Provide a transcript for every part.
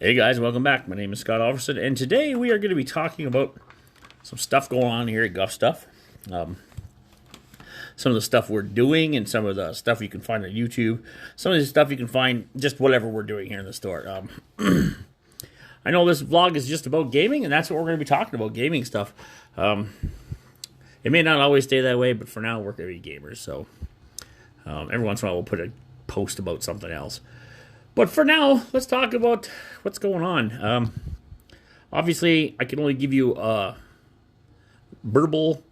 Hey guys, welcome back. My name is Scott Alverson, and today we are going to be talking about some stuff going on here at Guffs Stuff. Some of the stuff we're doing, and some of the stuff you can find on YouTube. Some of the stuff you can find just whatever we're doing here in the store. I know this vlog is just about gaming, and that's what we're going to be talking about, gaming stuff. It may not always stay that way, but for now we're going to be gamers. So every once in a while we'll put a post about something else. But for now, let's talk about what's going on. Obviously, I can only give you verbal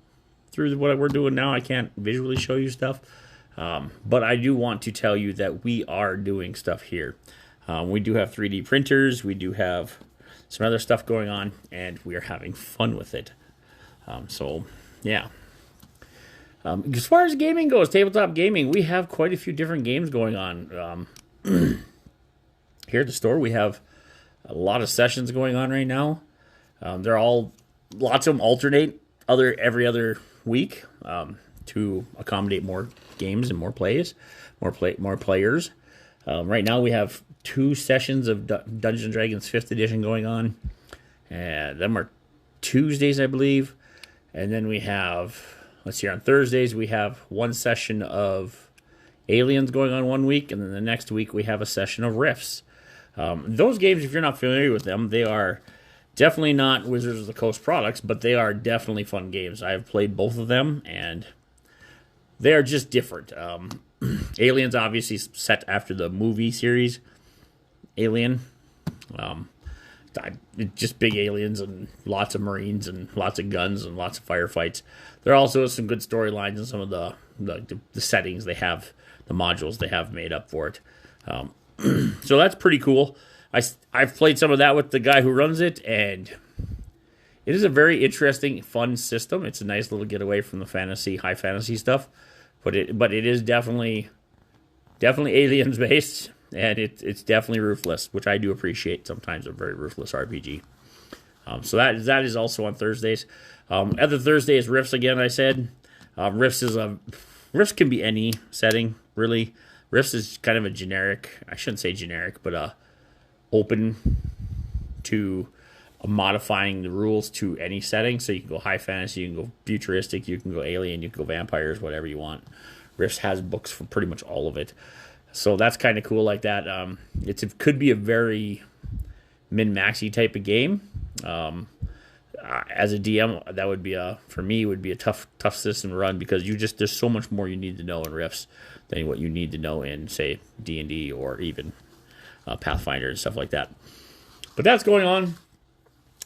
through what we're doing now. I can't visually show you stuff. But I do want to tell you that we are doing stuff here. We do have 3D printers. We do have some other stuff going on, and we are having fun with it. Yeah. As far as gaming goes, tabletop gaming, we have quite a few different games going on. Here at the store, we have a lot of sessions going on right now. Lots of them alternate every other week to accommodate more games and more players. Right now, we have 2 sessions of Dungeons & Dragons 5th edition going on. And them are Tuesdays, I believe. And then we have, on Thursdays, we have 1 session of Aliens going on 1 week. And then the next week, we have a session of Rifts. Those games, if you're not familiar with them, they are definitely not Wizards of the Coast products, but they are definitely fun games. I have played both of them, and they are just different. Aliens, obviously, set after the movie series, Alien. Just big aliens and lots of Marines and lots of guns and lots of firefights. There are also some good storylines and some of the settings they have, the modules they have made up for it. So that's pretty cool. I've played some of that with the guy who runs it, and it is a very interesting, fun system. It's a nice little getaway from the high fantasy stuff, but it is definitely aliens based, and it's definitely ruthless, which I do appreciate. Sometimes a very ruthless RPG. So that is also on Thursdays. Other Thursday is Rifts again. I said Rifts can be any setting really. Rifts is kind of a generic, I shouldn't say generic, but open to modifying the rules to any setting. So you can go high fantasy, you can go futuristic, you can go alien, you can go vampires, whatever you want. Rifts has books for pretty much all of it. So that's kind of cool like that. It could be a very min-maxy type of game. As a DM, that would be for me would be a tough system to run, because there's so much more you need to know in Rifts than what you need to know in, say, D&D or even Pathfinder and stuff like that. But that's going on.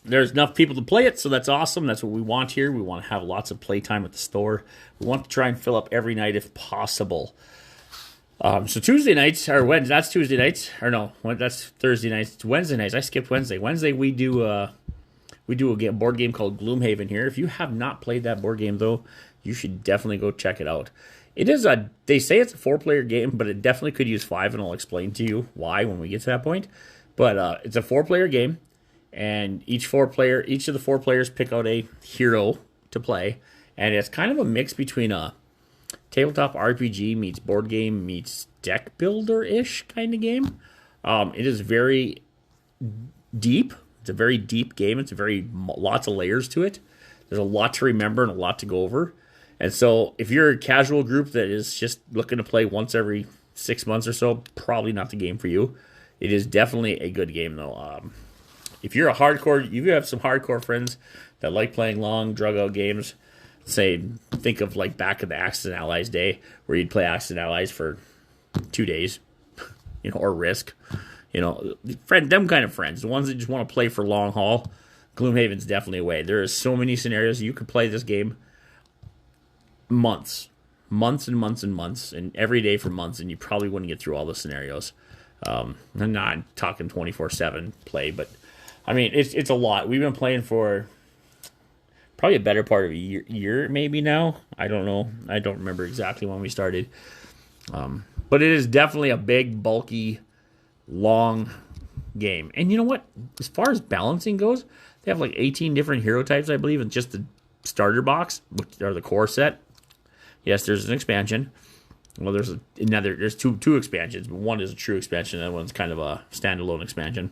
There's enough people to play it, so that's awesome. That's what we want here. We want to have lots of playtime at the store. We want to try and fill up every night if possible. So Tuesday nights, or Wednesday, that's Tuesday nights. Or no, that's Thursday nights. It's Wednesday nights. I skipped Wednesday. Wednesday we do a board game called Gloomhaven here. If you have not played that board game, though, you should definitely go check it out. They say it's a 4-player game, but it definitely could use 5, and I'll explain to you why when we get to that point. But it's a 4-player game, and each of the 4 players pick out a hero to play, and it's kind of a mix between a tabletop RPG meets board game meets deck builder-ish kind of game. It is very deep. It's a very deep game. It's lots of layers to it. There's a lot to remember and a lot to go over. And so if you're a casual group that is just looking to play once every 6 months or so, probably not the game for you. It is definitely a good game, though. If you have some hardcore friends that like playing long, drug-out games, think of like back in the Axis and Allies day, where you'd play Axis and Allies for 2 days, or Risk. Them kind of friends, the ones that just want to play for long haul, Gloomhaven's definitely a way. There are so many scenarios. You could play this game months and months and months, and every day for months, and you probably wouldn't get through all the scenarios. I'm not talking 24/7 play, but I mean, it's a lot. We've been playing for probably a better part of a year maybe now. I don't know. I don't remember exactly when we started. But it is definitely a big, bulky, long game. And you know what? As far as balancing goes, they have like 18 different hero types, I believe, in just the starter box, which are the core set. Yes, there's an expansion. Well, there's two expansions, but one is a true expansion, and that one's kind of a standalone expansion.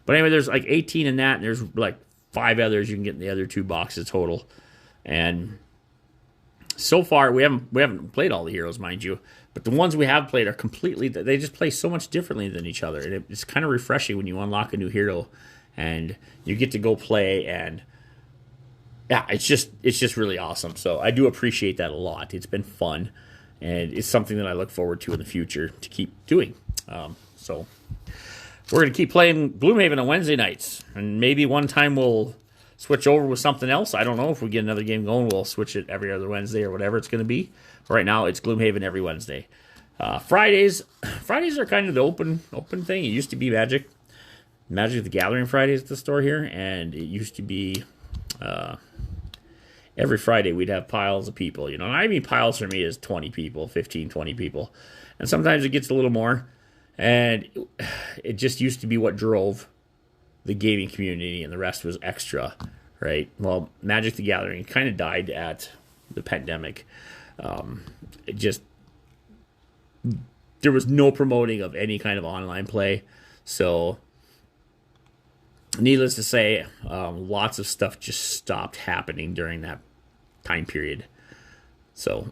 But anyway, there's like 18 in that, and there's like 5 others you can get in the other 2 boxes total. And so far, we haven't played all the heroes, mind you, but the ones we have played are completely. They just play so much differently than each other, and it's kind of refreshing when you unlock a new hero, and you get to go play, and yeah, it's just really awesome. So I do appreciate that a lot. It's been fun, and it's something that I look forward to in the future to keep doing. So we're gonna keep playing Gloomhaven on Wednesday nights, and maybe one time we'll switch over with something else. I don't know. If we get another game going, we'll switch it every other Wednesday or whatever it's going to be. Right now, it's Gloomhaven every Wednesday. Fridays are kind of the open thing. It used to be Magic the Gathering Fridays at the store here, and it used to be every Friday we'd have piles of people. And I mean piles for me is 20 people, 15, 20 people. And sometimes it gets a little more, and it just used to be what drove the gaming community, and the rest was extra, right? Well, Magic the Gathering kind of died at the pandemic. There was no promoting of any kind of online play. So, needless to say, lots of stuff just stopped happening during that time period. So,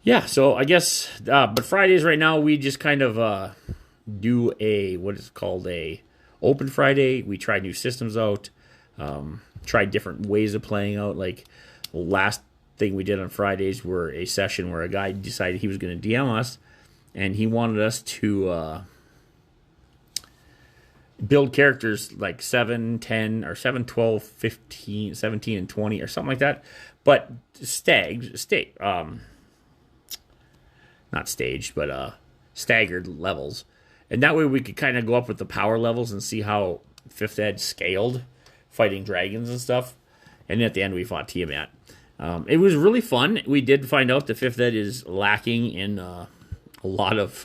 yeah, so I guess, but Fridays right now, we just kind of do what is called a open Friday. We try new systems out, try different ways of playing out. Like the last thing we did on Fridays were a session where a guy decided he was going to DM us, and he wanted us to build characters like 7, 10, or 7, 12, 15, 17, and 20, or something like that. But staggered levels. And that way we could kind of go up with the power levels and see how 5th Ed scaled, fighting dragons and stuff. And at the end we fought Tiamat. It was really fun. We did find out that 5th Ed is lacking in a lot of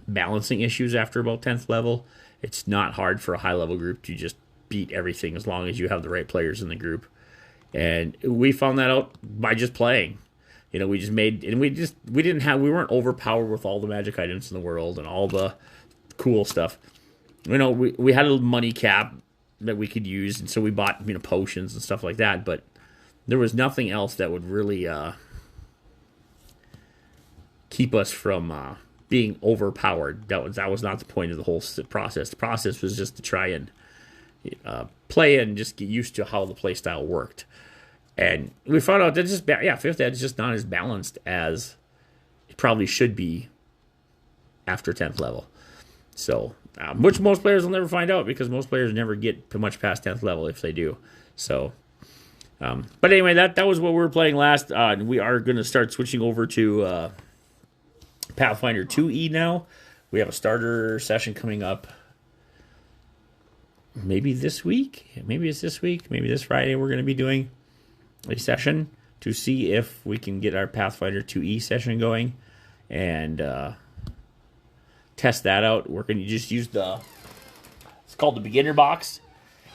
balancing issues after about 10th level. It's not hard for a high level group to just beat everything as long as you have the right players in the group. And we found that out by just playing. We weren't overpowered with all the magic items in the world and all the cool stuff. We had a money cap that we could use, and so we bought, potions and stuff like that, but there was nothing else that would really keep us from being overpowered. That was not the point of the whole process. The process was just to try and play and just get used to how the play style worked. And we found out that 5th Ed is just not as balanced as it probably should be after 10th level. So, which most players will never find out, because most players never get too much past 10th level if they do. So, but anyway, that was what we were playing last. And we are going to start switching over to Pathfinder 2E now. We have a starter session coming up. Maybe this week. Maybe it's this week. Maybe this Friday we're going to be doing a session to see if we can get our Pathfinder 2E session going and test that out. We're going to just use it's called the beginner box,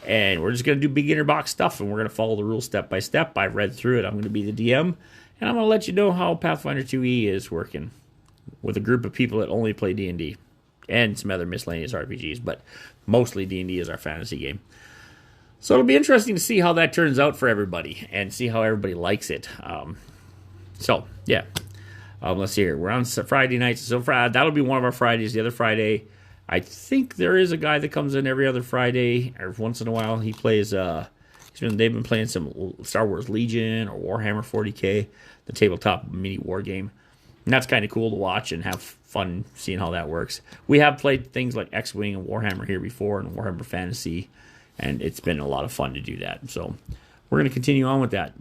and we're just going to do beginner box stuff, and we're going to follow the rules step by step. I've read through it. I'm going to be the DM, and I'm going to let you know how Pathfinder 2E is working with a group of people that only play D&D and some other miscellaneous RPGs, but mostly D&D is our fantasy game. So it'll be interesting to see how that turns out for everybody and see how everybody likes it. Let's see here. We're on Friday nights. So that'll be one of our Fridays. The other Friday, I think there is a guy that comes in every other Friday, or once in a while. He plays, they've been playing some Star Wars Legion or Warhammer 40K, the tabletop mini war game. And that's kind of cool to watch and have fun seeing how that works. We have played things like X-Wing and Warhammer here before, and Warhammer Fantasy, and it's been a lot of fun to do that. So we're going to continue on with that.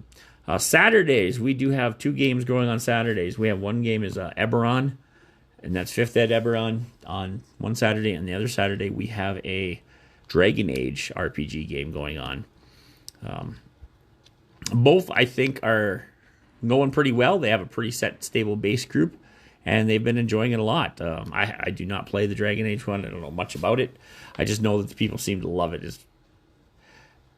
Saturdays, we do have 2 games going on Saturdays. We have one game is Eberron, and that's 5th Ed Eberron on one Saturday, and the other Saturday we have a Dragon Age RPG game going on. Both, I think, are going pretty well. They have a pretty set, stable base group, and they've been enjoying it a lot. I do not play the Dragon Age one. I don't know much about it. I just know that the people seem to love it.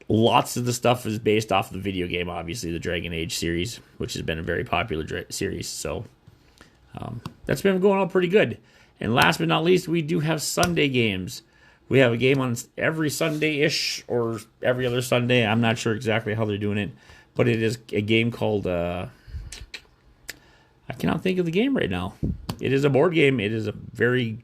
Lots of the stuff is based off the video game, obviously, the Dragon Age series, which has been a very popular series. So That's been going on pretty good. And last but not least, we do have Sunday games. We have a game on every Sunday-ish or every other Sunday. I'm not sure exactly how they're doing it, but it is a game called... I cannot think of the game right now. It is a board game. It is a very...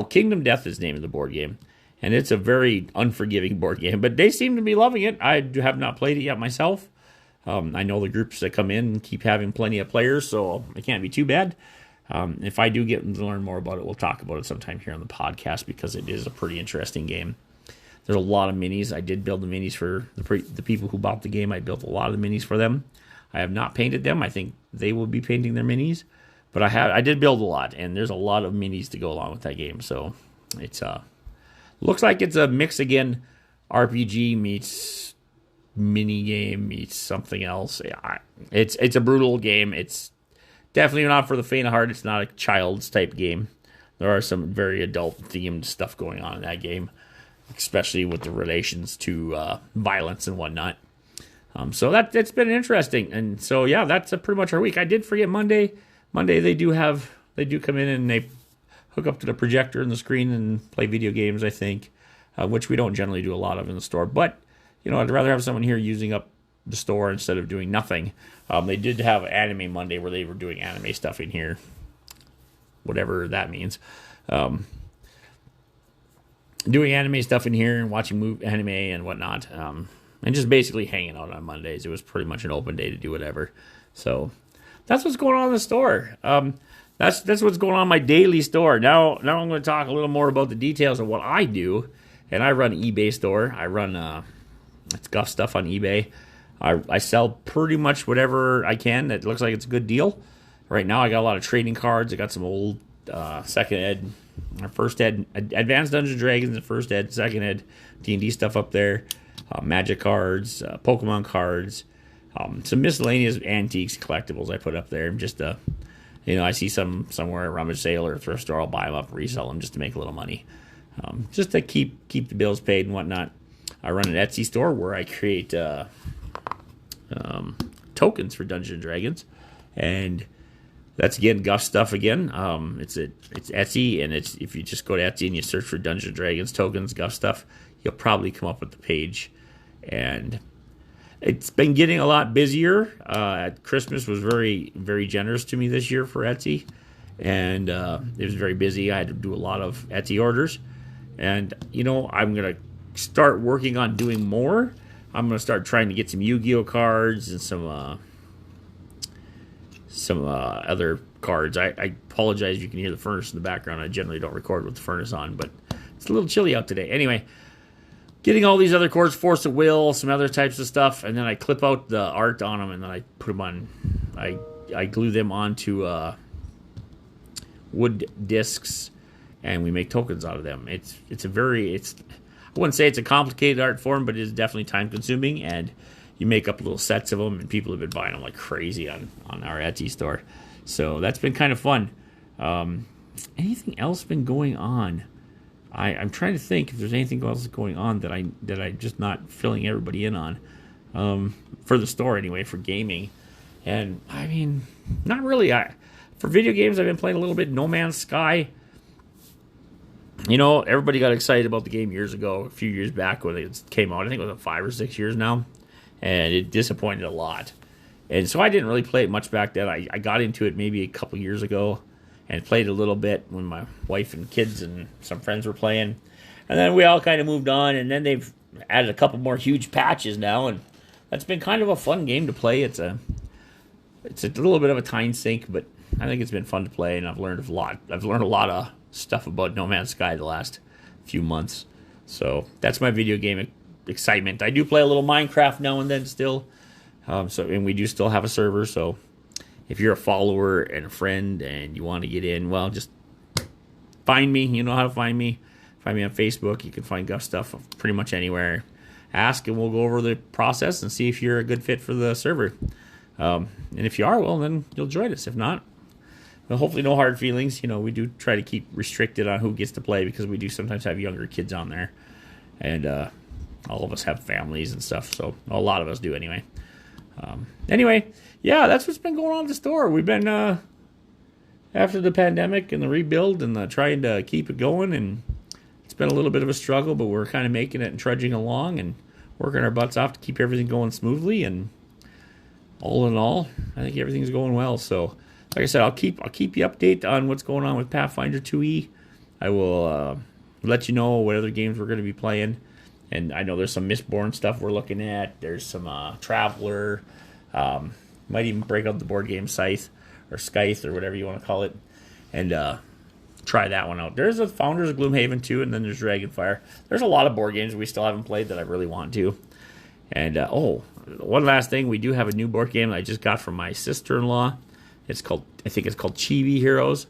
Kingdom Death is the name of the board game. And it's a very unforgiving board game. But they seem to be loving it. I have not played it yet myself. I know the groups that come in keep having plenty of players, so it can't be too bad. If I do get to learn more about it, we'll talk about it sometime here on the podcast because it is a pretty interesting game. There's a lot of minis. I did build the minis for the people who bought the game. I built a lot of the minis for them. I have not painted them. I think they will be painting their minis. But I did build a lot, and there's a lot of minis to go along with that game. So it's looks like it's a mix again. RPG meets mini game meets something else. It's a brutal game. It's definitely not for the faint of heart. It's not a child's type game. There are some very adult themed stuff going on in that game, especially with the relations to violence and whatnot. So that's been interesting. And so yeah, that's pretty much our week. I did forget Monday. Monday they do come in and they hook up to the projector and the screen and play video games, I think, which we don't generally do a lot of in the store. But, I'd rather have someone here using up the store instead of doing nothing. They did have Anime Monday where they were doing anime stuff in here, whatever that means. Doing anime stuff in here and watching anime and whatnot, and just basically hanging out on Mondays. It was pretty much an open day to do whatever. So that's what's going on in the store. That's what's going on in my daily store. Now I'm going to talk a little more about the details of what I do. And I run an eBay store. I run it's Guffs Stuff on eBay. I sell pretty much whatever I can that looks like it's a good deal. Right now I got a lot of trading cards. I got some old second ed, or first ed, Advanced Dungeons & Dragons, and first ed, second ed, D&D stuff up there. Magic cards, Pokemon cards, some miscellaneous antiques, collectibles I put up there. Just I see some somewhere at a rummage sale or a thrift store, I'll buy them up, resell them just to make a little money. Just to keep the bills paid and whatnot. I run an Etsy store where I create tokens for Dungeons & Dragons, and that's again Guffs Stuff again. It's Etsy, and if you just go to Etsy and you search for Dungeons & Dragons tokens, Guffs Stuff, you'll probably come up with the page. And it's been getting a lot busier. Christmas was very, very generous to me this year for Etsy, and it was very busy. I had to do a lot of Etsy orders, and I'm gonna start working on doing more. I'm gonna start trying to get some Yu-Gi-Oh cards and some other cards. I apologize if you can hear the furnace in the background. I generally don't record with the furnace on, but it's a little chilly out today. Anyway, getting all these other cards, Force of Will, some other types of stuff, and then I clip out the art on them, and then I put them on. I glue them onto wood discs, and we make tokens out of them. I wouldn't say it's a complicated art form, but it is definitely time consuming, and you make up little sets of them, and people have been buying them like crazy on our Etsy store. So that's been kind of fun. Anything else been going on? I'm trying to think if there's anything else going on that I'm just not filling everybody in on. For the store anyway, for gaming. And I mean, not really. For video games, I've been playing a little bit No Man's Sky. Everybody got excited about the game years ago, a few years back when it came out. I think it was 5 or 6 years now. And it disappointed a lot. And so I didn't really play it much back then. I got into it maybe a couple years ago and played a little bit when my wife and kids and some friends were playing. And then we all kind of moved on, and then they've added a couple more huge patches now, and that's been kind of a fun game to play. It's a little bit of a time sink, but I think it's been fun to play, and I've learned a lot. I've learned a lot of stuff about No Man's Sky the last few months. So that's my video game excitement. I do play a little Minecraft now and then still. And we do still have a server, so if you're a follower and a friend and you want to get in, well, just find me. You know how to find me. Find me on Facebook. You can find Guff Stuff pretty much anywhere. Ask, and we'll go over the process and see if you're a good fit for the server. And if you are, well, then you'll join us. If not, well, hopefully no hard feelings. We do try to keep restricted on who gets to play because we do sometimes have younger kids on there. And all of us have families and stuff, so a lot of us do anyway. Anyway, yeah, that's what's been going on at the store. We've been after the pandemic and the rebuild and trying to keep it going, and it's been a little bit of a struggle, but we're kind of making it and trudging along and working our butts off to keep everything going smoothly. And all in all, I think everything's going well. So, like I said, I'll keep you updated on what's going on with Pathfinder 2E. I will let you know what other games we're going to be playing. And I know there's some Mistborn stuff we're looking at. There's some Traveler. Might even break out the board game Scythe or Scythe or whatever you want to call it, and try that one out. There's a Founders of Gloomhaven too, and then there's Dragonfire. There's a lot of board games we still haven't played that I really want to. And one last thing, we do have a new board game that I just got from my sister-in-law. I think it's called Chibi Heroes.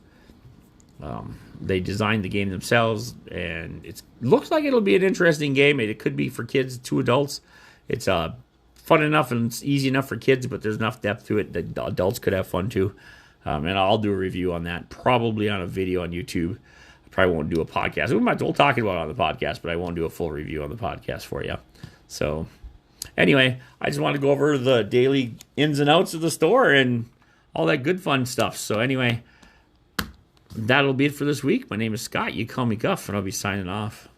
They designed the game themselves, and it looks like it'll be an interesting game. It could be for kids to adults. It's fun enough and it's easy enough for kids, but there's enough depth to it that adults could have fun too. And I'll do a review on that, probably on a video on YouTube. I probably won't do a podcast. We'll talk about it on the podcast, but I won't do a full review on the podcast for you. So anyway, I just wanted to go over the daily ins and outs of the store and all that good fun stuff. So anyway, that'll be it for this week. My name is Scott. You call me Guff, and I'll be signing off.